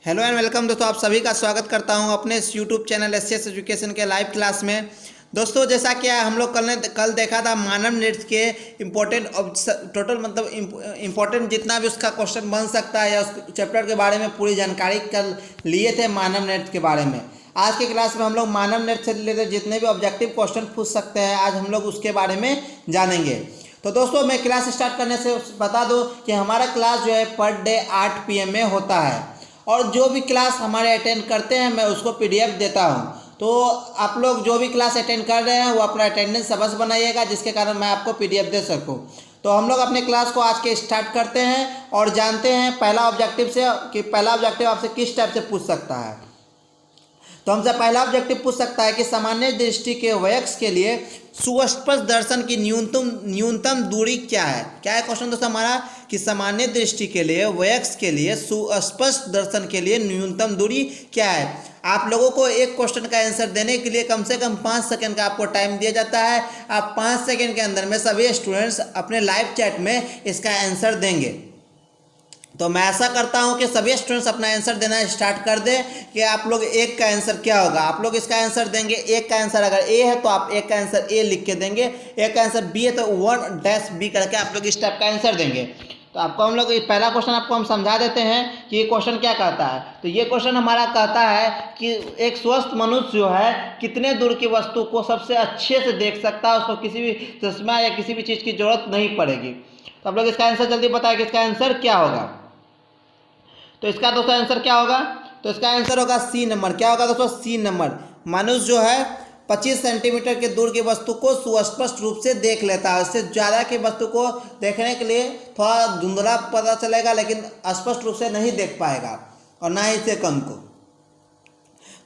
Hello and welcome दोस्तों, आप सभी का स्वागत करता हूं अपने इस यूट्यूब चैनल एससीएस एजुकेशन के लाइव क्लास में। दोस्तों जैसा कि हम लोग कल देखा था मानव नृत्य के इम्पोर्टेंट टोटल मतलब इम्पोर्टेंट जितना भी उसका क्वेश्चन बन सकता है या उस चैप्टर के बारे में पूरी जानकारी कल लिए थे मानव नृत्य के बारे में। आज के क्लास में हम लोग मानव नृत्य से रिलेटेड जितने भी ऑब्जेक्टिव क्वेश्चन पूछ सकते हैं आज हम लोग उसके बारे में जानेंगे। तो दोस्तों मैं क्लास स्टार्ट करने से बता दूं कि हमारा क्लास जो है पर डे 8 PM में होता है और जो भी क्लास हमारे अटेंड करते हैं मैं उसको PDF देता हूं। तो आप लोग जो भी क्लास अटेंड कर रहे हैं वो अपना अटेंडेंस अवश्य बनाइएगा जिसके कारण मैं आपको PDF दे सकूं। तो हम लोग अपने क्लास को आज के स्टार्ट करते हैं और जानते हैं पहला ऑब्जेक्टिव से कि पहला ऑब्जेक्टिव आपसे किस टाइप से पूछ सकता है। तो हमसे पहला ऑब्जेक्टिव पूछ सकता है कि सामान्य दृष्टि के वयस्क के लिए सुस्पष्ट दर्शन की न्यूनतम दूरी क्या है। क्या है क्वेश्चन दोस्तों हमारा कि सामान्य दृष्टि के लिए वयस्क के लिए सुस्पष्ट दर्शन के लिए न्यूनतम दूरी क्या है। आप लोगों को एक क्वेश्चन का आंसर देने के लिए कम से कम 5 सेकंड का आपको टाइम दिया जाता है। आप 5 सेकंड के अंदर में सभी स्टूडेंट्स अपने लाइव चैट में इसका आंसर देंगे। तो मैं ऐसा करता हूं कि सभी स्टूडेंट्स अपना आंसर देना स्टार्ट कर दें कि आप लोग एक का आंसर क्या होगा। आप लोग इसका आंसर देंगे, एक का आंसर अगर ए है तो आप एक का आंसर ए लिख के देंगे, एक का आंसर बी है तो 1-B करके आप लोग इस टाइप का आंसर देंगे। तो आपको हम लोग पहला क्वेश्चन आपको हम समझा देते हैं कि ये क्वेश्चन क्या कहता है। तो ये क्वेश्चन हमारा कहता है कि एक स्वस्थ मनुष्य जो है कितने दूर की वस्तु को सबसे अच्छे से देख सकता है, उसको किसी भी चश्मा या किसी भी चीज़ की जरूरत नहीं पड़ेगी। तो आप लोग इसका आंसर जल्दी बताएं कि इसका आंसर क्या होगा। तो इसका दोस्तों आंसर क्या होगा, तो इसका आंसर होगा C नंबर। क्या होगा दोस्तों, C नंबर। मनुष्य जो है 25 सेंटीमीटर के दूर की वस्तु को सुस्पष्ट रूप से देख लेता है। इससे ज़्यादा की वस्तु को देखने के लिए थोड़ा धुंधला पता चलेगा लेकिन स्पष्ट रूप से नहीं देख पाएगा और ना ही इससे कम को।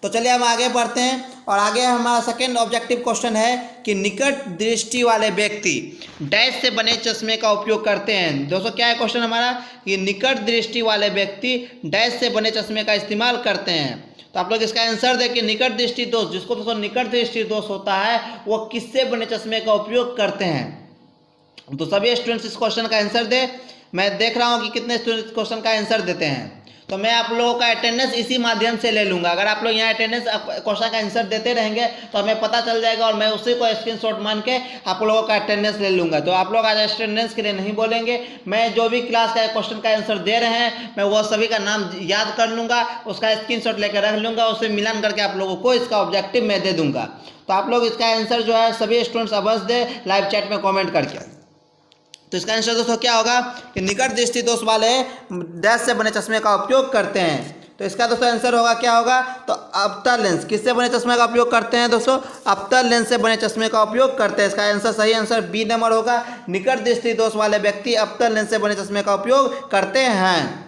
तो चलिए हम आगे बढ़ते हैं और आगे हमारा सेकेंड ऑब्जेक्टिव क्वेश्चन है कि निकट दृष्टि वाले व्यक्ति डैश से बने चश्मे का उपयोग करते हैं। दोस्तों क्या है क्वेश्चन हमारा कि निकट दृष्टि वाले व्यक्ति डैश से बने चश्मे का इस्तेमाल करते हैं। तो आप लोग इसका आंसर दें कि निकट दृष्टि दोष, जिसको दोस्तों निकट दृष्टि दोष होता है वो किससे बने चश्मे का उपयोग करते हैं। तो सभी स्टूडेंट्स इस क्वेश्चन का आंसर दे। मैं देख रहा हूँ कि कितने स्टूडेंट्स क्वेश्चन का आंसर देते हैं। तो मैं आप लोगों का अटेंडेंस इसी माध्यम से ले लूँगा। अगर आप लोग यहाँ अटेंडेंस क्वेश्चन का आंसर देते रहेंगे तो हमें पता चल जाएगा और मैं उसी को स्क्रीनशॉट मान के आप लोगों का अटेंडेंस ले लूँगा। तो आप लोग आज अटेंडेंस के लिए नहीं बोलेंगे, मैं जो भी क्लास का क्वेश्चन का आंसर दे रहे हैं मैं वो सभी का नाम याद कर लूँगा, उसका स्क्रीनशॉट लेकर रख लूँगा, उससे मिलान करके आप लोगों को इसका ऑब्जेक्टिव मैं दे दूँगा। तो आप लोग इसका आंसर जो है सभी स्टूडेंट्स अवश्य दे लाइव चैट में कॉमेंट करके। तो इसका आंसर दोस्तों क्या होगा कि निकट दृष्टि दोष वाले डैश से बने चश्मे का उपयोग करते हैं। तो इसका दोस्तों आंसर होगा क्या होगा, तो अवतल लेंस। किससे बने चश्मे का उपयोग करते हैं दोस्तों, अवतल लेंस से बने चश्मे का उपयोग करते हैं। इसका आंसर सही आंसर B नंबर होगा। निकट दृष्टि दोष वाले व्यक्ति अवतल लेंस से बने चश्मे का उपयोग करते हैं।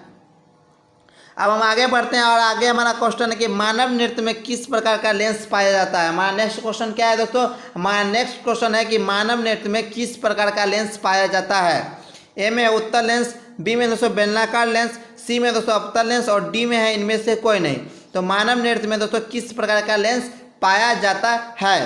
अब हम आगे बढ़ते हैं और आगे हमारा क्वेश्चन है कि मानव नृत्य में किस प्रकार का लेंस पाया जाता है। हमारा नेक्स्ट क्वेश्चन क्या है दोस्तों, हमारा नेक्स्ट क्वेश्चन है कि मानव नृत्य में किस प्रकार का लेंस पाया जाता है। ए में है उत्तल लेंस, बी में दोस्तों बेलनाकार लेंस, सी में दोस्तों अवतल लेंस और डी में है इनमें से कोई नहीं। तो मानव नृत्य में दोस्तों किस प्रकार का लेंस पाया जाता है।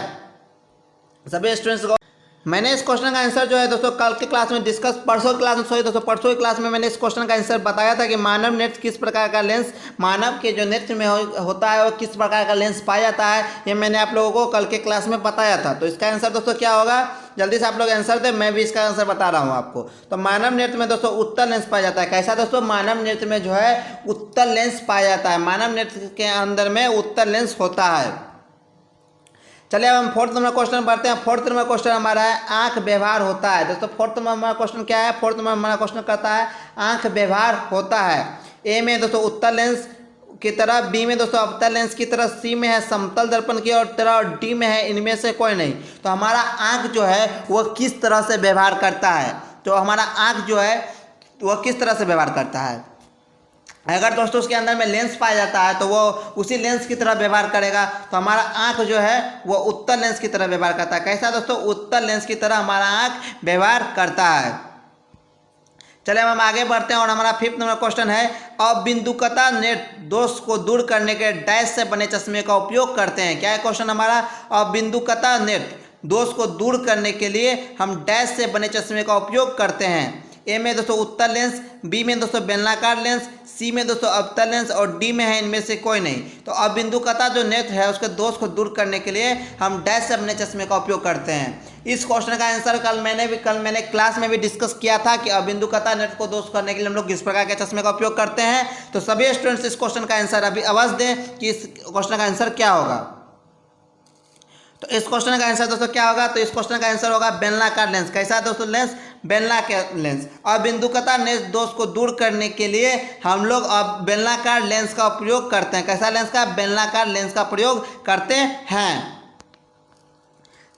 सभी स्टूडेंट्स को मैंने इस क्वेश्चन का आंसर जो है दोस्तों कल के क्लास में परसों की क्लास में मैंने इस क्वेश्चन का आंसर बताया था कि मानव नृत्य किस प्रकार का लेंस, मानव के जो नृत्य में होता है वो किस प्रकार का लेंस पाया जाता है, ये मैंने आप लोगों को कल के क्लास में बताया था। तो इसका आंसर दोस्तों क्या होगा, जल्दी से आप लोग आंसर दें, मैं भी इसका आंसर बता रहा हूँ आपको। तो मानव नृत्य में दोस्तों उत्तल लेंस पाया जाता है। कैसा दोस्तों, मानव नृत्य में जो है उत्तल लेंस पाया जाता है। मानव नृत्य के अंदर में उत्तल लेंस होता है। चलिए अब हम फोर्थ नंबर क्वेश्चन पढ़ते हैं। फोर्थ नंबर क्वेश्चन हमारा है आंख व्यवहार होता है। दोस्तों फोर्थ नंबर हमारा क्वेश्चन क्या है, फोर्थ नंबर हमारा क्वेश्चन कहता है आंख व्यवहार होता है। ए में दोस्तों उत्तल लेंस की तरह, बी में दोस्तों अवतल लेंस की तरह, सी में है समतल दर्पण की तरह और डी में है इनमें से कोई नहीं। तो हमारा आंख जो है वो किस तरह से व्यवहार करता है। तो हमारा आंख जो है वह किस तरह से व्यवहार करता है। अगर दोस्तों उसके अंदर में लेंस पाया जाता है तो वो उसी लेंस की तरह व्यवहार करेगा। तो हमारा आंख जो है वो उत्तल लेंस की तरह व्यवहार करता है। कैसा दोस्तों, उत्तल लेंस की तरह हमारा आंख व्यवहार करता है। चलिए हम आगे बढ़ते हैं और हमारा फिफ्थ नंबर क्वेश्चन है अबिंदुकता नेत्र दोष को दूर करने के डैश से बने चश्मे का उपयोग करते हैं। क्या है क्वेश्चन हमारा, अबिंदुकता नेत्र दोष को दूर करने के लिए हम डैश से बने चश्मे का उपयोग करते हैं। ए में दोस्तों उत्तल लेंस, बी में दोस्तों बेलनाकार लेंस, सी में दोस्तों अवतल लेंस और डी में है इनमें से कोई नहीं। तो अबिंदुकता जो नेत्र है उसके दोष को दूर करने के लिए हम डैश से अपने चश्मे का उपयोग करते हैं। इस क्वेश्चन का आंसर कल मैंने क्लास में भी डिस्कस किया था कि अबिंदुकता नेत्र को दोष करने के लिए हम लोग किस प्रकार के चश्मे का उपयोग करते हैं। तो सभी स्टूडेंट्स इस क्वेश्चन का आंसर अभी आवाज दें कि इस क्वेश्चन का आंसर क्या होगा। तो इस क्वेश्चन का आंसर दोस्तों क्या होगा, तो इस क्वेश्चन का आंसर होगा बेलनाकार लेंस। कैसा दोस्तों लेंस, बेलनाकार लेंस। अबिंदुकता नेत्र दोष को दूर करने के लिए हम लोग अब बेलनाकार लेंस का उपयोग करते हैं। कैसा लेंस का, बेलनाकार लेंस का प्रयोग करते हैं।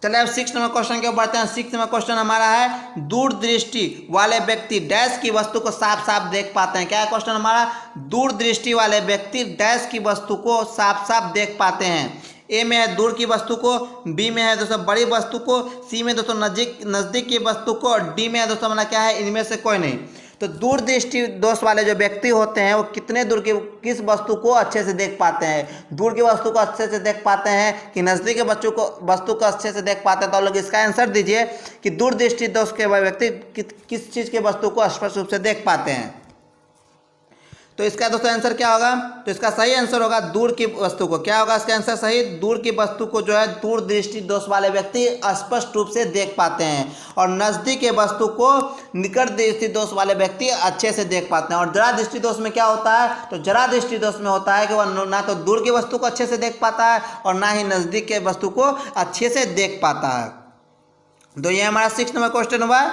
चलिए अब 6 नंबर क्वेश्चन के ऊपर बढ़ते हैं। 6 नंबर क्वेश्चन हमारा है दूरदृष्टि वाले व्यक्ति डैश की वस्तु को साफ साफ देख पाते हैं। क्या है क्वेश्चन हमारा, दूरदृष्टि वाले व्यक्ति डैश की वस्तु को साफ साफ देख पाते हैं। ए में है दूर की वस्तु को, बी में है दोस्तों बड़ी वस्तु को, सी में दोस्तों नजदीक की वस्तु को और डी में है दोस्तों हमारा क्या है, इनमें से कोई नहीं। तो दूरदृष्टि दोष वाले जो व्यक्ति होते हैं वो कितने दूर की किस वस्तु को अच्छे से देख पाते हैं, दूर की वस्तु को अच्छे से देख पाते हैं कि नजदीक के वस्तु को अच्छे से देख पाते हैं। तो आप लोग इसका आंसर दीजिए कि दूरदृष्टि दोष के व्यक्ति किस चीज़ के वस्तु को स्पष्ट रूप से देख पाते हैं। तो इसका दोस्तों आंसर क्या होगा, तो इसका सही आंसर होगा दूर की वस्तु को। क्या होगा इसका आंसर सही, दूर की वस्तु को जो है दूरदृष्टि दोष वाले व्यक्ति स्पष्ट रूप से देख पाते हैं और नजदीक के वस्तु को निकट दृष्टि दोष वाले व्यक्ति अच्छे से देख पाते हैं। और जरा दृष्टि दोष में क्या होता है, तो जरा दृष्टि दोष में होता है कि वह ना तो दूर की वस्तु को अच्छे से देख पाता है और ना ही नजदीक के वस्तु को अच्छे से देख पाता है। तो ये हमारा 6 नंबर क्वेश्चन हुआ।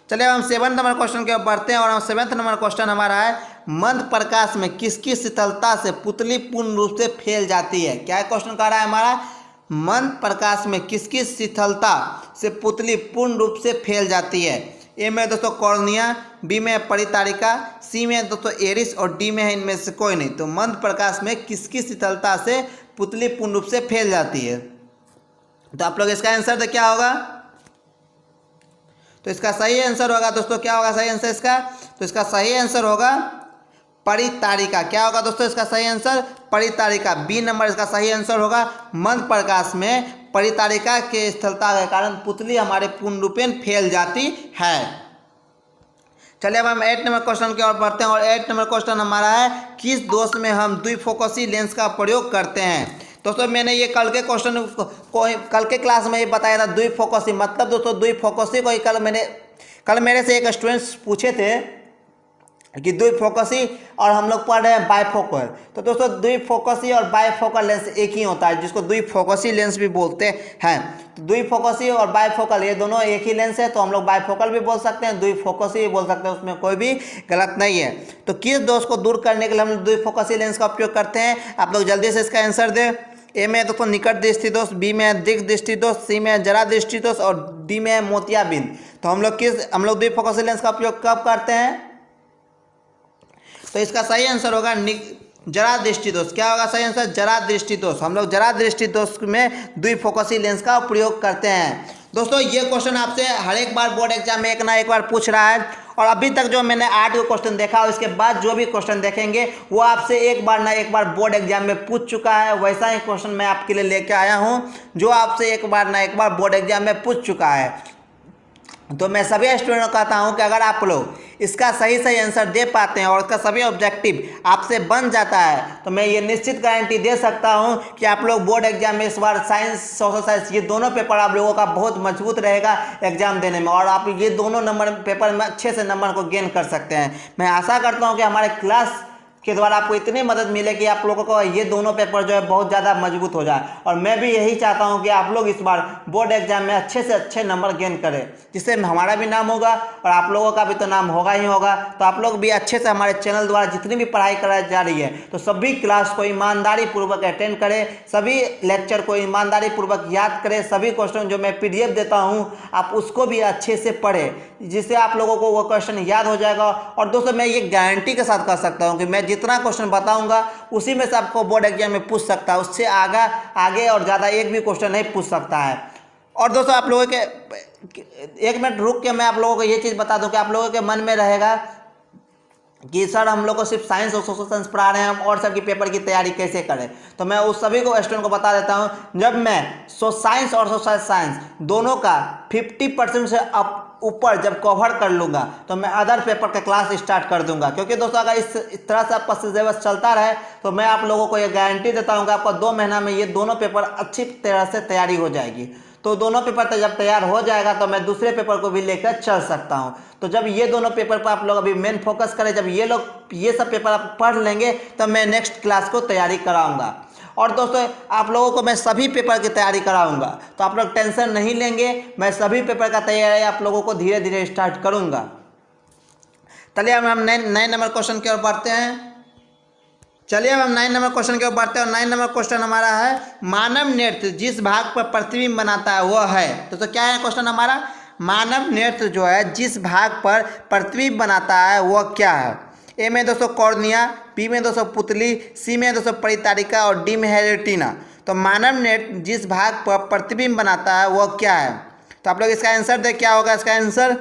चलिए हम 7 नंबर क्वेश्चन के ऊपर बढ़ते हैं और हम 7 नंबर क्वेश्चन हमारा है मंद प्रकाश में किसकी शीतलता से पुतली पूर्ण रूप से फैल जाती है। क्या क्वेश्चन कह रहा है हमारा, मंद प्रकाश में किसकी शीतलता से पुतली पूर्ण रूप से फैल जाती है। ए में दोस्तों कॉर्निया, बी में परितारिका, सी में दोस्तों एरिस और डी में है इनमें से कोई नहीं। तो मंद प्रकाश में किसकी शीतलता से पुतली पूर्ण रूप से फैल जाती है। तो आप लोग इसका आंसर क्या होगा, तो इसका सही आंसर होगा दोस्तों, क्या होगा सही आंसर इसका, तो इसका सही आंसर होगा परितारिका। क्या होगा दोस्तों इसका सही आंसर, परितारिका। बी नंबर इसका सही आंसर होगा। मंद प्रकाश में परितारिका के स्थलता के कारण पुतली हमारे पूर्ण रूपेण फैल जाती है। चलिए अब हम 8 नंबर क्वेश्चन की ओर बढ़ते हैं और 8 नंबर क्वेश्चन हमारा है किस दोष में हम द्विफोकसी लेंस का प्रयोग करते हैं। दोस्तों मैंने ये कल के क्वेश्चन को कल के क्लास में ये बताया था द्विफोकसी मतलब दोस्तों द्विफोकसी को ही कल मेरे से एक स्टूडेंट्स पूछे थे कि द्विफोकसी और हम लोग पढ़ रहे हैं बाइफोकल। तो दोस्तों द्विफोकसी और बाइफोकल लेंस एक ही होता है जिसको द्विफोकसी लेंस भी बोलते हैं। तो द्विफोकसी और बाइफोकल ये दोनों एक ही लेंस है, तो हम लोग बाइफोकल भी बोल सकते हैं, द्विफोकसी भी बोल सकते हैं, उसमें कोई भी गलत नहीं है। तो किस दोष को दूर करने के लिए हम लोग द्विफोकसी लेंस का उपयोग करते हैं, आप लोग जल्दी से इसका आंसर दें। ए में दोस्तों निकट दृष्टि दोष, बी में दिग् दृष्टि दोष, सी में जरा दृष्टि दोष और डी में मोतियाबिंद। तो हम लोग द्विफोकसी लेंस का उपयोग कब करते हैं, तो इसका सही आंसर होगा जरा दृष्टि दोष। क्या होगा सही आंसर, जरा दृष्टि दोष। हम लोग जरा दृष्टि दोष में द्विफोकसी लेंस का प्रयोग करते हैं। दोस्तों ये क्वेश्चन आपसे हर एक बार बोर्ड एग्जाम में एक ना एक बार पूछ रहा है और अभी तक जो मैंने 8 क्वेश्चन देखा उसके बाद जो भी क्वेश्चन देखेंगे वो आपसे एक बार ना एक बार बोर्ड एग्जाम में पूछ चुका है। वैसा ही क्वेश्चन मैं आपके लिए लेके आया हूँ जो आपसे एक बार ना एक बार बोर्ड एग्जाम में पूछ चुका है। तो मैं सभी स्टूडेंट को कहता हूं कि अगर आप लोग इसका सही आंसर दे पाते हैं और इसका सभी ऑब्जेक्टिव आपसे बन जाता है तो मैं ये निश्चित गारंटी दे सकता हूं कि आप लोग बोर्ड एग्जाम में इस बार साइंस सोशल साइंस ये दोनों पेपर आप लोगों का बहुत मजबूत रहेगा एग्जाम देने में और आप ये दोनों नंबर पेपर में अच्छे से नंबर को गेन कर सकते हैं। मैं आशा करता हूँ कि हमारे क्लास के द्वारा आपको इतनी मदद मिले कि आप लोगों को ये दोनों पेपर जो है बहुत ज़्यादा मजबूत हो जाए और मैं भी यही चाहता हूं कि आप लोग इस बार बोर्ड एग्जाम में अच्छे से अच्छे नंबर गेन करें जिससे हमारा भी नाम होगा और आप लोगों का भी तो नाम होगा ही होगा। तो आप लोग भी अच्छे से हमारे चैनल द्वारा जितनी भी पढ़ाई कराई जा रही है तो सभी क्लास को ईमानदारी पूर्वक अटेंड करें, सभी लेक्चर को ईमानदारी पूर्वक याद करें, सभी क्वेश्चन जो मैं PDF देता हूँ आप उसको भी अच्छे से पढ़ें जिससे आप लोगों को वो क्वेश्चन याद हो जाएगा। और दोस्तों मैं ये गारंटी के साथ कह सकता हूँ कि मैं जितना क्वेश्चन बताऊंगा उसी में से आपको बोर्ड एग्जाम में पूछ सकता है, उससे आगे और ज़्यादा एक भी क्वेश्चन नहीं पूछ सकता है। और दोस्तों आप लोगों के एक मिनट रुक के मैं आप लोगों को ये चीज़ बता दूं कि आप लोगों के मन में रहेगा कि सर हम लोग को सिर्फ साइंस और सोशल साइंस पढ़ा रहे हैं, हम और सब की पेपर की तैयारी कैसे करें। तो मैं उस सभी को स्टूडेंट को बता देता हूं, जब मैं साइंस और सोशल साइंस दोनों का 50% से ऊपर जब कवर कर लूँगा तो मैं अदर पेपर का क्लास स्टार्ट कर दूंगा। क्योंकि दोस्तों अगर इस तरह से आपका सिलेबस चलता रहे तो मैं आप लोगों को ये गारंटी देता हूँ कि आपका 2 महीना में ये दोनों पेपर अच्छी तरह से तैयारी हो जाएगी। तो दोनों पेपर जब तैयार हो जाएगा तो मैं दूसरे पेपर को भी लेकर चल सकता हूँ। तो जब ये दोनों पेपर पर आप लोग अभी मेन फोकस करें, जब ये सब पेपर आप पढ़ लेंगे तब मैं नेक्स्ट क्लास को तैयारी कराऊंगा। और दोस्तों आप लोगों को मैं सभी पेपर की तैयारी कराऊंगा, तो आप लोग टेंशन नहीं लेंगे। मैं सभी पेपर का तैयारी आप लोगों को धीरे धीरे स्टार्ट करूंगा। चलिए अब हम नए नंबर क्वेश्चन की ओर बढ़ते हैं। चलिए अब हम 9 नंबर क्वेश्चन की ओर बढ़ते हैं और 9 नंबर क्वेश्चन हमारा है मानव नृत्य जिस भाग पर प्रतिबिंब बनाता है वह है। तो क्या है क्वेश्चन हमारा? मानव नृत्य जो है जिस भाग पर प्रतिबिंब बनाता है वह क्या है? ए में दोस्तों कॉर्निया, बी में दोस्तों पुतली, सी में दोस्तों परितारिका और डी में है रेटिना। तो मानव नृत्य जिस भाग पर प्रतिबिंब बनाता है वह क्या है? तो आप लोग इसका आंसर दें, क्या होगा इसका आंसर?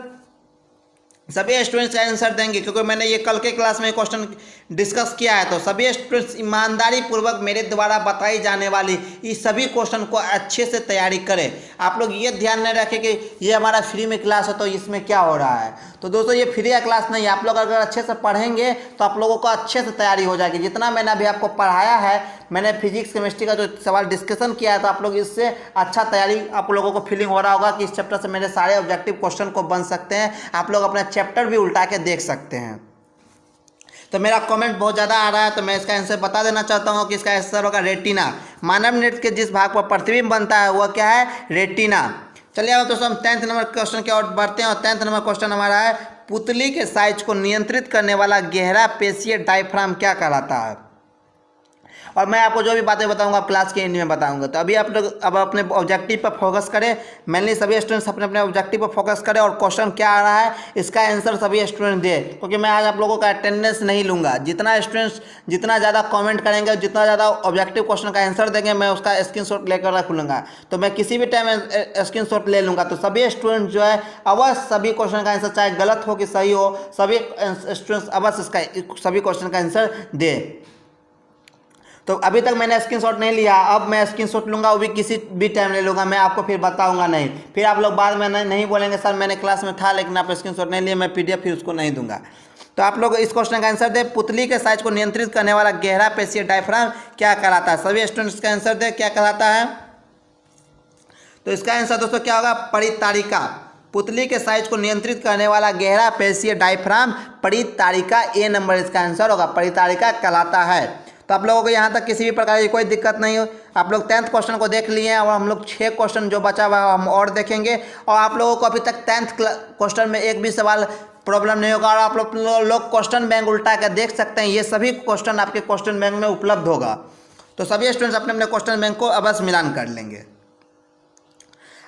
सभी स्टूडेंट्स का आंसर देंगे क्योंकि मैंने ये कल के क्लास में क्वेश्चन डिस्कस किया है। तो सभी स्टूडेंट्स ईमानदारी पूर्वक मेरे द्वारा बताई जाने वाली इस सभी क्वेश्चन को अच्छे से तैयारी करें। आप लोग ये ध्यान नहीं रखें कि ये हमारा फ्री में क्लास है तो इसमें क्या हो रहा है। तो दोस्तों ये फ्री का क्लास नहीं है। आप लोग अगर अच्छे से पढ़ेंगे तो आप लोगों को अच्छे से तैयारी हो जाएगी। जितना मैंने अभी आपको पढ़ाया है, मैंने फिजिक्स केमिस्ट्री का जो सवाल डिस्कशन किया है, तो आप लोग इससे अच्छा तैयारी आप लोगों को फीलिंग हो रहा होगा कि इस चैप्टर से मेरे सारे ऑब्जेक्टिव क्वेश्चन को बन सकते हैं। आप लोग अपना चैप्टर भी उल्टा के देख सकते हैं। तो मेरा कमेंट बहुत ज़्यादा आ रहा है तो मैं इसका आंसर बता देना चाहता हूँ कि इसका आंसर होगा रेटिना। मानव नृत्य के जिस भाग पर प्रतिबिंब बनता है वह क्या है? रेटिना। चलिए अब दोस्तों हम 10th नंबर क्वेश्चन की ओर बढ़ते हैं और 10th नंबर क्वेश्चन हमारा है पुतली के साइज को नियंत्रित करने वाला गहरा पेशीय डायफ्राम क्या कहलाता है? और मैं आपको जो भी बातें बताऊंगा आप क्लास के एंड में बताऊंगा। तो अभी आप लोग अब अपने ऑब्जेक्टिव पर फोकस करें। मेनली सभी स्टूडेंट्स अपने अपने ऑब्जेक्टिव पर फोकस करें और क्वेश्चन क्या आ रहा है इसका आंसर सभी स्टूडेंट दे, क्योंकि मैं आज आप लोगों का अटेंडेंस नहीं लूँगा। जितना स्टूडेंट्स जितना ज़्यादा कमेंट करेंगे, जितना ज़्यादा ऑब्जेक्टिव क्वेश्चन का आंसर देंगे, मैं उसका स्क्रीनशॉट लेकर रख लूँगा। तो मैं किसी भी टाइम स्क्रीनशॉट ले लूँगा। तो सभी स्टूडेंट जो है अवश्य सभी क्वेश्चन का आंसर, चाहे गलत हो कि सही हो, सभी स्टूडेंट्स अवश्य इसका सभी क्वेश्चन का आंसर दे। तो अभी तक मैंने स्क्रीनशॉट नहीं लिया, अब मैं स्क्रीनशॉट लूँगा, वो भी किसी भी टाइम ले लूँगा। मैं आपको फिर बताऊँगा नहीं, फिर आप लोग बाद में नहीं बोलेंगे सर मैंने क्लास में था लेकिन आप स्क्रीनशॉट नहीं लिए, मैं PDF फिर उसको नहीं दूंगा। तो आप लोग इस क्वेश्चन का आंसर दें, पुतली के साइज को नियंत्रित करने वाला गहरा पेशीय डायफ्राम क्या कहलाता है? सभी स्टूडेंट्स का आंसर दें, क्या कहलाता है? तो इसका आंसर दोस्तों क्या होगा? परितारिका। पुतली के साइज को नियंत्रित करने वाला गहरा पेशीय डायफ्राम परितारिका, ए नंबर इसका आंसर होगा, परितारिका कहलाता है। तो आप लोगों को यहाँ तक किसी भी प्रकार की कोई दिक्कत नहीं हो। आप लोग 10th क्वेश्चन को देख लिए हैं और हम लोग 6 क्वेश्चन जो बचा हुआ है हम और देखेंगे। और आप लोगों को अभी तक 10th क्वेश्चन में एक भी सवाल प्रॉब्लम नहीं होगा और आप लोग क्वेश्चन बैंक उल्टा कर देख सकते हैं। ये सभी क्वेश्चन आपके क्वेश्चन बैंक में उपलब्ध होगा। तो सभी स्टूडेंट्स अपने अपने क्वेश्चन बैंक को अवश्य मिलान कर लेंगे।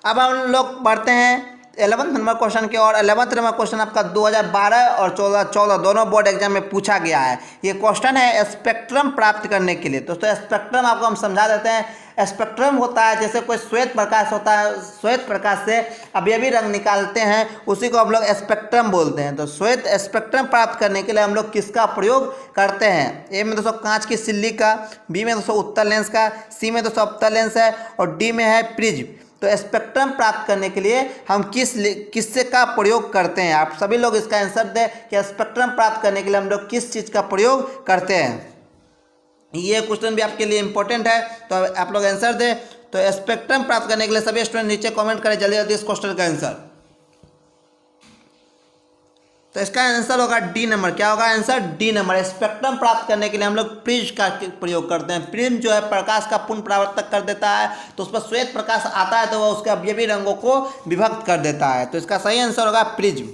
अब हम लोग बढ़ते हैं 11th नंबर क्वेश्चन के। और 11th नंबर क्वेश्चन आपका 2012 और 14 दोनों बोर्ड एग्जाम में पूछा गया है। ये क्वेश्चन है स्पेक्ट्रम प्राप्त करने के लिए। दोस्तों स्पेक्ट्रम आपको हम समझा देते हैं। स्पेक्ट्रम होता है जैसे कोई श्वेत प्रकाश होता है, श्वेत प्रकाश से अवयवी रंग निकालते हैं, उसी को हम लोग स्पेक्ट्रम बोलते हैं। तो श्वेत स्पेक्ट्रम प्राप्त करने के लिए हम लोग किसका प्रयोग करते हैं? ए में दोस्तों कांच की सिल्ली का, बी में दोस्तों उत्तल लेंस का, सी में दोस्तों अवतल लेंस है और डी में है प्रिज्म। तो स्पेक्ट्रम प्राप्त करने के लिए हम किससे का प्रयोग करते हैं? आप सभी लोग इसका आंसर दें कि स्पेक्ट्रम प्राप्त करने के लिए हम लोग किस चीज़ का प्रयोग करते हैं। ये क्वेश्चन भी आपके लिए इंपॉर्टेंट है, तो आप लोग आंसर दें। तो स्पेक्ट्रम प्राप्त करने के लिए सभी स्टूडेंट नीचे कमेंट करें जल्दी जल्दी इस क्वेश्चन का आंसर। तो इसका आंसर होगा डी नंबर। क्या होगा आंसर? D number. स्पेक्ट्रम प्राप्त करने के लिए हम लोग प्रिज्म का प्रयोग करते हैं। प्रिज्म जो है प्रकाश का पुनः परावर्तक कर देता है, तो उस पर श्वेत प्रकाश आता है तो वह उसके अवयवी रंगों को विभक्त कर देता है। तो इसका सही आंसर होगा प्रिज्म।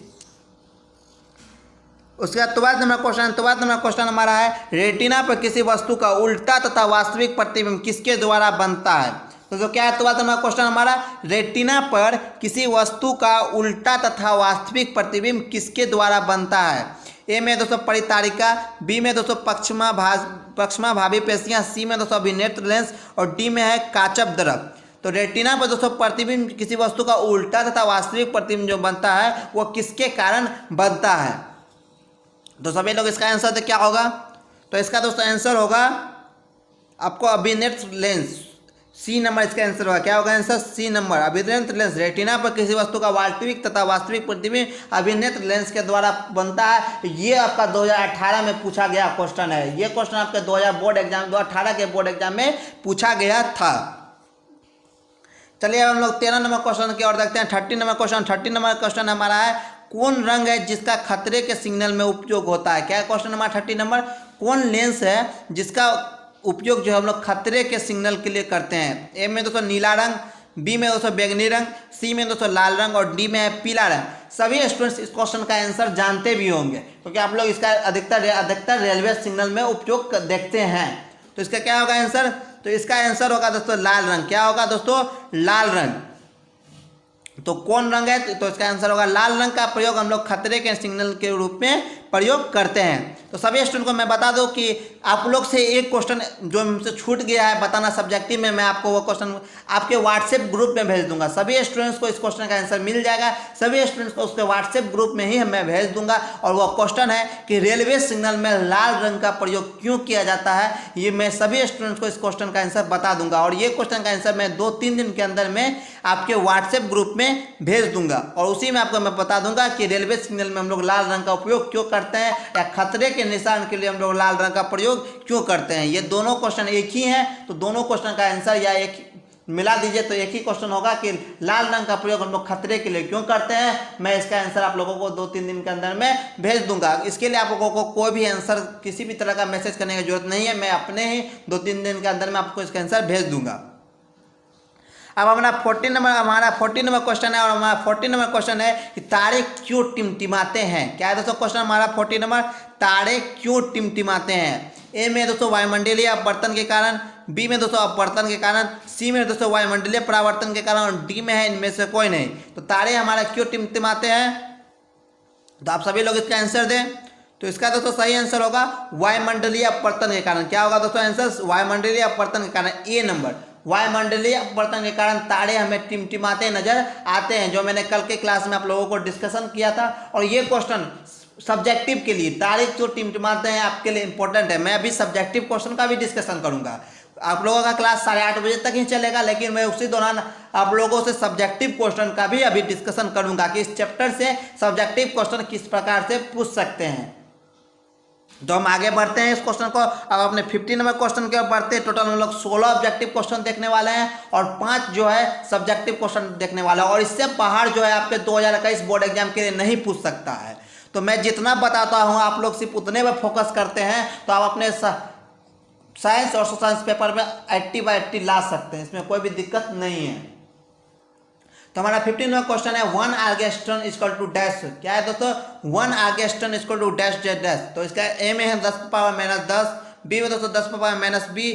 उसके बाद नंबर क्वेश्चन हमारा है रेटिना पर किसी वस्तु का उल्टा तथा वास्तविक प्रतिबिंब किसके द्वारा बनता है? तो क्या है? क्वेश्चन हमारा रेटिना पर किसी वस्तु का उल्टा तथा वास्तविक प्रतिबिंब किसके द्वारा बनता है? ए में दोस्तों परितारिका, बी में दोस्तों पक्षमा भावी पेशियां, सी में दोस्तों अभिनेत्र लेंस और डी में है काचप द्रव। तो रेटिना पर दोस्तों प्रतिबिंब किसी वस्तु का उल्टा तथा वास्तविक प्रतिबिंब जो बनता है वो किसके कारण बनता है? तो सभी लोग इसका आंसर दे, क्या होगा? तो इसका दोस्तों आंसर होगा आपको अभिनेत्र लेंस। सी नंबर इसका आंसर होगा। क्या होगा आंसर? C number. अभिनेत्र लेंस रेटिना पर किसी वस्तु का वास्तविक तथा वास्तविक प्रतिबिंब अभिनेत्र लेंस के द्वारा बनता है। ये आपका 2018 में पूछा गया क्वेश्चन है। ये क्वेश्चन आपके 2018 के बोर्ड एग्जाम में पूछा गया था। चलिए अब हम लोग 13 नंबर क्वेश्चन की ओर देखते हैं। 30 नंबर क्वेश्चन। 30 नंबर क्वेश्चन हमारा है, कौन रंग है जिसका खतरे के सिग्नल में उपयोग होता है? क्या है क्वेश्चन नंबर 30 नंबर? कौन लेंस है जिसका उपयोग जो हम लोग खतरे के सिग्नल के लिए करते हैं? ए में दोस्तों नीला रंग, बी में दोस्तों बैंगनी रंग, सी में दोस्तों लाल रंग और डी में है पीला रंग। सभी स्टूडेंट्स इस क्वेश्चन का आंसर जानते भी होंगे क्योंकि आप लोग इसका अधिकतर रेलवे सिग्नल में उपयोग देखते हैं। तो इसका क्या होगा आंसर? तो इसका आंसर होगा दोस्तों लाल रंग। क्या होगा दोस्तों? लाल रंग। तो कौन रंग है? तो इसका आंसर होगा लाल रंग का प्रयोग हम लोग खतरे के सिग्नल के रूप में प्रयोग करते हैं। तो सभी स्टूडेंट को मैं बता दूं कि आप लोग से एक क्वेश्चन जो मुझसे छूट गया है बताना सब्जेक्टिव में, मैं आपको वो क्वेश्चन आपके व्हाट्सएप ग्रुप में भेज दूंगा। सभी स्टूडेंट्स को इस क्वेश्चन का आंसर मिल जाएगा। सभी स्टूडेंट्स को उसके व्हाट्सएप ग्रुप में ही मैं भेज दूंगा। और वो क्वेश्चन है कि रेलवे सिग्नल में लाल रंग का प्रयोग क्यों किया जाता है, ये मैं सभी स्टूडेंट्स को इस क्वेश्चन का आंसर बता दूंगा। और ये क्वेश्चन का आंसर मैं 2-3 दिन के अंदर में आपके व्हाट्सएप ग्रुप में भेज दूंगा और उसी में आपको मैं बता दूंगा कि रेलवे सिग्नल में हम लोग लाल रंग का उपयोग क्यों करते हैं या खतरे के निशान के लिए हम लोग लाल रंग का प्रयोग क्यों करते हैं। ये दोनों क्वेश्चन एक ही हैं, तो दोनों क्वेश्चन का आंसर या एक मिला दीजिए तो एक ही क्वेश्चन होगा कि लाल रंग का प्रयोग हम लोग खतरे के लिए क्यों करते हैं। मैं इसका आंसर आप लोगों को 2-3 दिन के अंदर में भेज दूंगा। इसके लिए आप लोगों को कोई भी आंसर किसी भी तरह का मैसेज करने की जरूरत नहीं है, मैं अपने ही 2-3 दिन के अंदर में आपको इसका आंसर भेज दूंगा। अब हमारा 14 नंबर क्वेश्चन है और हमारा 14 नंबर क्वेश्चन है कि तारे क्यों टिमटिमाते हैं? क्या है दोस्तों क्वेश्चन हमारा 14 नंबर? तारे क्यों टिमटिमाते हैं? ए में दोस्तों वायुमंडलीय अपवर्तन के कारण, बी में दोस्तों अपवर्तन के कारण, सी में दोस्तों वायुमंडलीय परावर्तन के कारण और डी में है इनमें से कोई नहीं। तो तारे हमारा क्यों टिमटिमाते हैं? तो आप सभी लोग इसका आंसर दें। तो इसका दोस्तों सही आंसर होगा वायुमंडलीय अपवर्तन के कारण। क्या होगा दोस्तों आंसर? वायुमंडलीय अपवर्तन के कारण, ए नंबर। वायुमंडलीय अपवर्तन के कारण तारे हमें टिमटिमाते नजर आते हैं, जो मैंने कल के क्लास में आप लोगों को डिस्कशन किया था। और ये क्वेश्चन सब्जेक्टिव के लिए तारे क्यों टिमटिमाते हैं आपके लिए इंपॉर्टेंट है। मैं अभी सब्जेक्टिव क्वेश्चन का भी डिस्कशन करूंगा। आप लोगों का क्लास 8:30 बजे तक ही चलेगा, लेकिन मैं उसी दौरान आप लोगों से सब्जेक्टिव क्वेश्चन का भी अभी डिस्कशन करूंगा कि इस चैप्टर से सब्जेक्टिव क्वेश्चन किस प्रकार से पूछ सकते हैं। तो हम आगे बढ़ते हैं इस क्वेश्चन को। अब अपने 50 नंबर क्वेश्चन के ऊपर बढ़ते हैं। टोटल हम लोग 16 ऑब्जेक्टिव क्वेश्चन देखने वाले हैं और 5 जो है सब्जेक्टिव क्वेश्चन देखने वाला है। और इससे बाहर जो है आपके 2021 बोर्ड एग्जाम के लिए नहीं पूछ सकता है। तो मैं जितना बताता हूं आप लोग सिर्फ उतने पर फोकस करते हैं, तो आप अपने साइंस और सोशल साइंस पेपर में 80/80 ला सकते हैं, इसमें कोई भी दिक्कत नहीं है। तो हमारा 15 नंबर क्वेश्चन है 1 आर्गेस्ट्रॉन इक्वल टू डैश। क्या है दोस्तों? 1 angstrom equal to dash dash dash. तो इसका ए में है 10⁻−10, बी में दोस्तों 10⁻−20,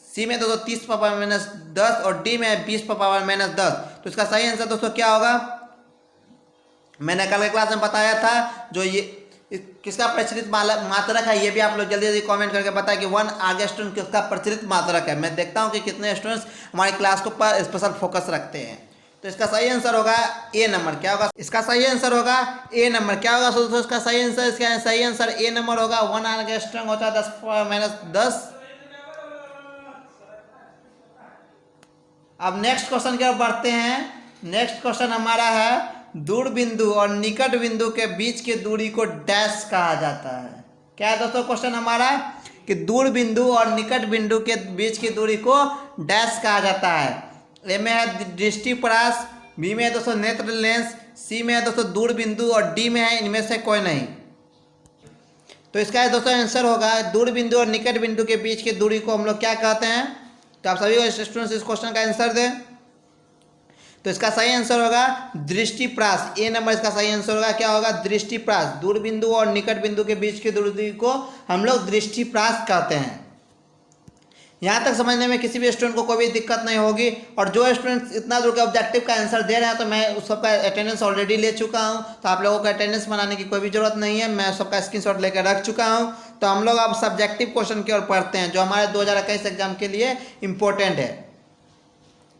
सी में दोस्तों 30⁻−10 और डी में है 20⁻−10। तो इसका सही आंसर दोस्तों क्या होगा? मैंने कल के क्लास में बताया था, जो ये किसका प्रचलित मात्रक है ये भी आप लोग जल्दी जल्दी कमेंट करके बताएं कि 1 आर्गेस्ट्रॉन किसका प्रचलित मात्रक है। मैं देखता हूं कि कितने स्टूडेंट्स हमारी क्लास को पर स्पेशल फोकस रखते हैं। तो इसका सही आंसर होगा ए नंबर। क्या होगा? इसका सही आंसर होगा ए नंबर। क्या होगा दोस्तों इसका सही आंसर? इसका सही आंसर ए नंबर होगा। 1 आर्गेस्ट्रॉन होता है 10⁻−10। अब नेक्स्ट क्वेश्चन की ओर बढ़ते हैं। नेक्स्ट क्वेश्चन हमारा है दूर बिंदु और निकट बिंदु के बीच की दूरी को डैश कहा जाता है। क्या है दोस्तों क्वेश्चन हमारा? कि दूर बिंदु और निकट बिंदु के बीच की दूरी को डैश कहा जाता है। ए में है दृष्टिपरास, बी में है दोस्तों नेत्र लेंस, सी में है दोस्तों दूर बिंदु और डी में है इनमें से कोई नहीं। तो इसका दोस्तों आंसर होगा दूर बिंदु और निकट बिंदु के बीच की दूरी को हम लोग क्या कहते हैं। तो आप सभी स्टूडेंट्स इस क्वेश्चन का आंसर दें। तो इसका सही आंसर होगा दृष्टिप्रास। ए नंबर इसका सही आंसर होगा। क्या होगा? दृष्टिप्रास। दूर बिंदु और निकट बिंदु के बीच की दूरी को हम लोग दृष्टिप्रास कहते हैं। यहाँ तक समझने में किसी भी स्टूडेंट को कोई भी दिक्कत नहीं होगी। और जो स्टूडेंट्स इतना दूर के ऑब्जेक्टिव का आंसर दे रहे हैं तो मैं उस सबका अटेंडेंस ऑलरेडी ले चुका हूँ, तो आप लोगों को अटेंडेंस बनाने की कोई भी जरूरत नहीं है, मैं सबका स्क्रीनशॉट लेकर रख चुका हूँ। तो हम लोग अब सब्जेक्टिव क्वेश्चन की ओर पढ़ते हैं जो हमारे 2021 एग्जाम के लिए इंपॉर्टेंट है।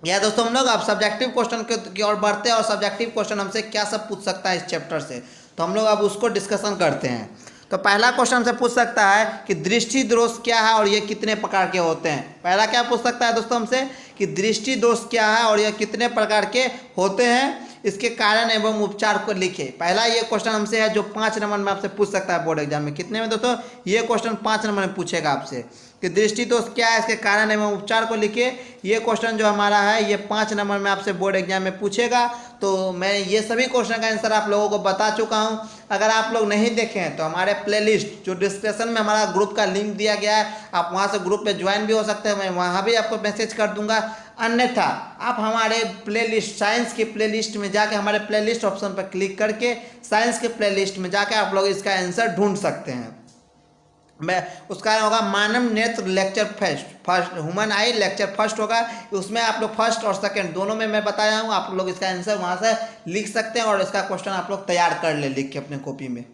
या दोस्तों हम लोग अब सब्जेक्टिव क्वेश्चन की ओर बढ़ते हैं और सब्जेक्टिव क्वेश्चन हमसे क्या सब पूछ सकता है इस चैप्टर से, तो हम लोग अब उसको डिस्कशन करते हैं। तो पहला क्वेश्चन हमसे पूछ सकता है कि दृष्टि दोष क्या है और ये कितने प्रकार के होते हैं। पहला क्या पूछ सकता है दोस्तों हमसे कि दृष्टि दोष क्या है और ये कितने प्रकार के होते हैं, इसके कारण एवं उपचार को लिखे। पहला ये क्वेश्चन हमसे है जो 5 नंबर में आपसे पूछ सकता है बोर्ड एग्जाम में। कितने में दोस्तों? ये क्वेश्चन 5 नंबर में पूछेगा आपसे कि दृष्टि दोष क्या है, इसके कारण एवं उपचार को लिखे। ये क्वेश्चन जो हमारा है ये 5 नंबर में आपसे बोर्ड एग्जाम में पूछेगा। तो मैं ये सभी क्वेश्चन का आंसर आप लोगों को बता चुका हूँ। अगर आप लोग नहीं देखे हैं तो हमारे प्लेलिस्ट जो डिस्क्रिप्शन में हमारा ग्रुप का लिंक दिया गया है, आप वहाँ से ग्रुप में ज्वाइन भी हो सकते हैं, मैं वहाँ भी आपको मैसेज कर दूंगा। अन्यथा आप हमारे प्लेलिस्ट साइंस की प्लेलिस्ट में जाके हमारे प्लेलिस्ट ऑप्शन पर क्लिक करके साइंस के प्लेलिस्ट में जाके आप लोग इसका आंसर ढूंढ सकते हैं। मैं उसका होगा मानव नेत्र लेक्चर फर्स्ट ह्यूमन आई लेक्चर फर्स्ट होगा, उसमें आप लोग फर्स्ट और सेकंड दोनों में मैं बताया हूँ। आप लोग इसका आंसर वहाँ से लिख सकते हैं और इसका क्वेश्चन आप लोग तैयार कर ले लिख के अपने कॉपी में।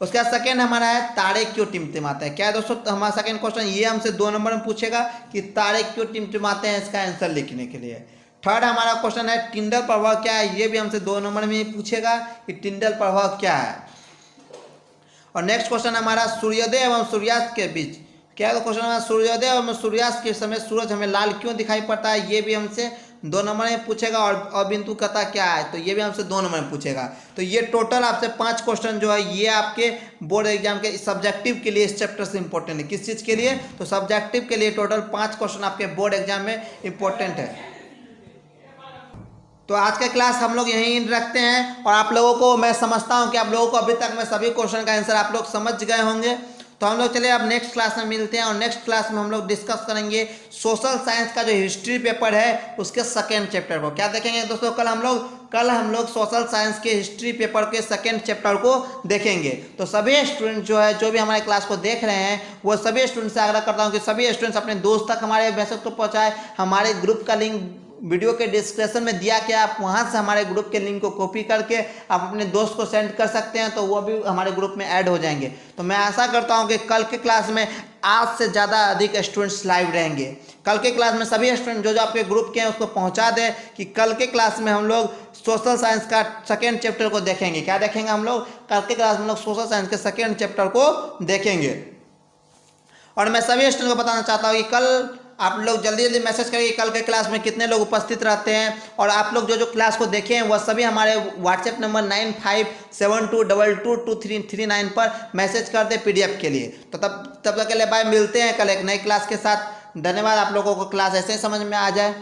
उसका सेकंड हमारा है तारे क्यों टिमटिमाते हैं। क्या है दोस्तों हमारा सेकंड क्वेश्चन ये हमसे 2 नंबर में पूछेगा कि तारे क्यों टिमटिमाते हैं, इसका आंसर लिखने के लिए। थर्ड हमारा क्वेश्चन है टिंडल प्रभाव क्या है, ये भी हमसे 2 नंबर में ही पूछेगा कि टिंडल प्रभाव क्या है। और नेक्स्ट क्वेश्चन हमारा सूर्योदय एवं सूर्यास्त के बीच क्या है क्वेश्चन हमारा सूर्योदय एवं सूर्यास्त के समय सूरज हमें लाल क्यों दिखाई पड़ता है, ये भी हमसे 2 नंबर में पूछेगा। और अबिंदु कथा क्या है, तो ये भी हमसे 2 नंबर में पूछेगा। तो ये टोटल आपसे 5 क्वेश्चन जो है ये आपके बोर्ड एग्जाम के सब्जेक्टिव के लिए इस चैप्टर से इंपॉर्टेंट है। किस चीज़ के लिए? तो सब्जेक्टिव के लिए टोटल 5 क्वेश्चन आपके बोर्ड एग्जाम में इंपॉर्टेंट है। तो आज का क्लास हम लोग यहीं रखते हैं और आप लोगों को मैं समझता हूं कि आप लोगों को अभी तक मैं सभी क्वेश्चन का आंसर आप लोग समझ गए होंगे। तो हम लोग चलिए अब नेक्स्ट क्लास में मिलते हैं और नेक्स्ट क्लास में हम लोग डिस्कस करेंगे सोशल साइंस का जो हिस्ट्री पेपर है उसके सेकेंड चैप्टर को। क्या देखेंगे दोस्तों? कल हम लोग सोशल साइंस के हिस्ट्री पेपर के सेकेंड चैप्टर को देखेंगे। तो सभी स्टूडेंट जो है जो भी हमारे क्लास को देख रहे हैं वो सभी स्टूडेंट से आग्रह करता हूँ कि सभी स्टूडेंट्स अपने दोस्त तक हमारे मैसेज को पहुँचाए। हमारे ग्रुप का लिंक वीडियो के डिस्क्रिप्शन में दिया कि आप वहां से हमारे ग्रुप के लिंक को कॉपी करके आप अपने दोस्त को सेंड कर सकते हैं, तो वो भी हमारे ग्रुप में ऐड हो जाएंगे। तो मैं आशा करता हूं कि कल के क्लास में आज से ज़्यादा अधिक स्टूडेंट्स लाइव रहेंगे। कल के क्लास में सभी स्टूडेंट जो आपके ग्रुप के हैं उसको पहुंचा दें कि कल के क्लास में हम लोग सोशल साइंस का सेकेंड चैप्टर को देखेंगे। क्या देखेंगे हम लोग? कल के क्लास में लोग सोशल साइंस के सेकेंड चैप्टर को देखेंगे। और मैं सभी स्टूडेंट को बताना चाहता हूँ कि कल आप लोग जल्दी जल्दी मैसेज करिए कल के क्लास में कितने लोग उपस्थित रहते हैं। और आप लोग जो क्लास को देखे हैं वह सभी हमारे व्हाट्सएप नंबर 9572222339 पर मैसेज कर दे PDF के लिए। तो तब तक के लिए बाय, मिलते हैं कल एक नई क्लास के साथ। धन्यवाद। आप लोगों को क्लास ऐसे ही समझ में आ जाए।